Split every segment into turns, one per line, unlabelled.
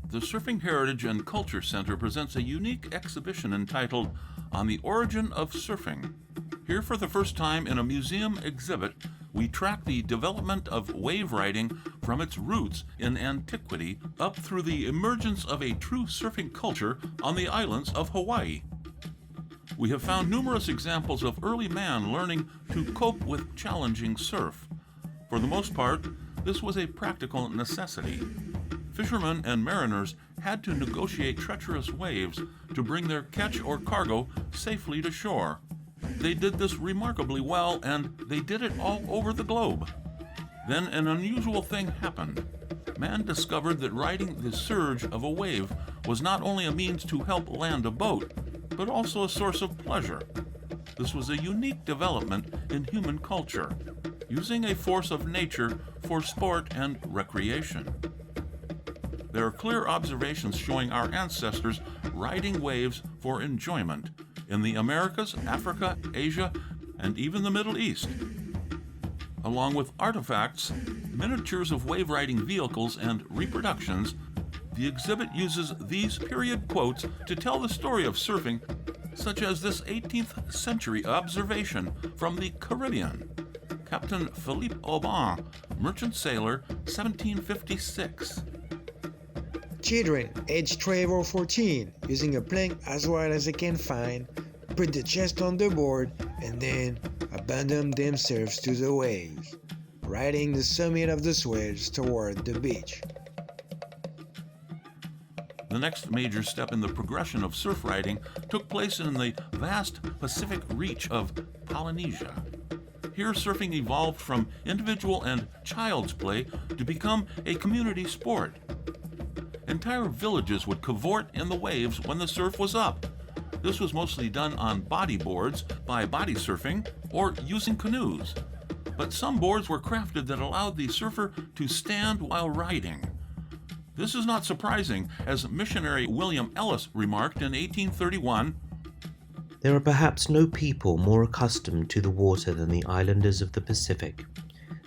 The Surfing Heritage and Culture Center presents a unique exhibition entitled On the Origin of Surfing. Here for the first time in a museum exhibit, we track the development of wave riding from its roots in antiquity up through the emergence of a true surfing culture on the islands of Hawaii. We have found numerous examples of early man learning to cope with challenging surf. For the most part, this was a practical necessity. Fishermen and mariners had to negotiate treacherous waves to bring their catch or cargo safely to shore. They did this remarkably well, and they did it all over the globe. Then an unusual thing happened. Man discovered that riding the surge of a wave was not only a means to help land a boat, but also a source of pleasure. This was a unique development in human culture, using a force of nature for sport and recreation. There are clear observations showing our ancestors riding waves for enjoyment in the Americas, Africa, Asia, and even the Middle East. Along with artifacts, miniatures of wave riding vehicles, and reproductions, the exhibit uses these period quotes to tell the story of surfing, such as this 18th century observation from the Caribbean. Captain Philippe Aubin, merchant sailor, 1756.
Children aged 12 or 14, using a plank as wide as they can find, put the chest on the board, and then abandon themselves to the waves, riding the summit of the swells toward the beach.
The next major step in the progression of surf riding took place in the vast Pacific reach of Polynesia. Here, surfing evolved from individual and child's play to become a community sport. Entire villages would cavort in the waves when the surf was up. This was mostly done on bodyboards by body surfing or using canoes. But some boards were crafted that allowed the surfer to stand while riding. This is not surprising, as missionary William Ellis remarked in 1831,
"There are perhaps no people more accustomed to the water than the islanders of the Pacific.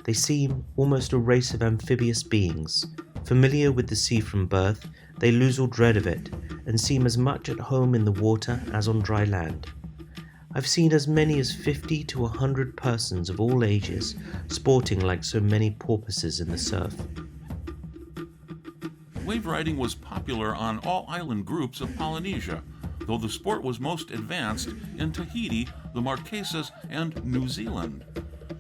They seem almost a race of amphibious beings. Familiar with the sea from birth, they lose all dread of it and seem as much at home in the water as on dry land. I've seen as many as 50 to 100 persons of all ages sporting like so many porpoises in the surf."
Wave riding was popular on all island groups of Polynesia, though the sport was most advanced in Tahiti, the Marquesas, and New Zealand.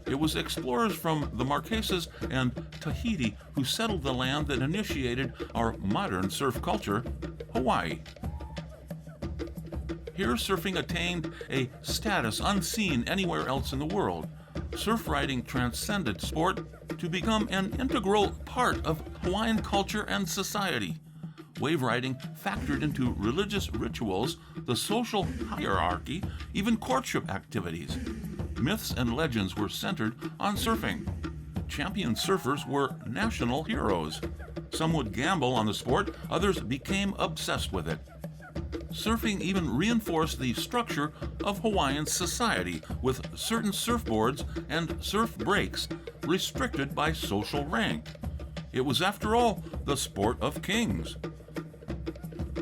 It was explorers from the Marquesas and Tahiti who settled the land that initiated our modern surf culture, Hawaii. Here, surfing attained a status unseen anywhere else in the world. Surf riding transcended sport to become an integral part of Hawaiian culture and society. Wave riding factored into religious rituals, the social hierarchy, even courtship activities. Myths and legends were centered on surfing. Champion surfers were national heroes. Some would gamble on the sport, others became obsessed with it. Surfing even reinforced the structure of Hawaiian society, with certain surfboards and surf breaks restricted by social rank. It was, after all, the sport of kings.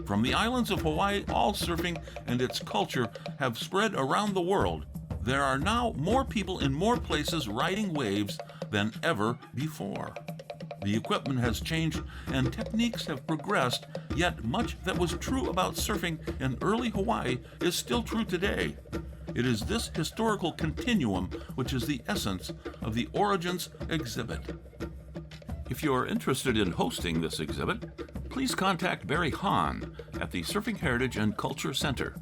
From the islands of Hawaii, all surfing and its culture have spread around the world. There are now more people in more places riding waves than ever before. The equipment has changed and techniques have progressed, yet much that was true about surfing in early Hawaii is still true today. It is this historical continuum which is the essence of the Origins exhibit. If you are interested in hosting this exhibit, please contact Barry Hahn at the Surfing Heritage and Culture Center.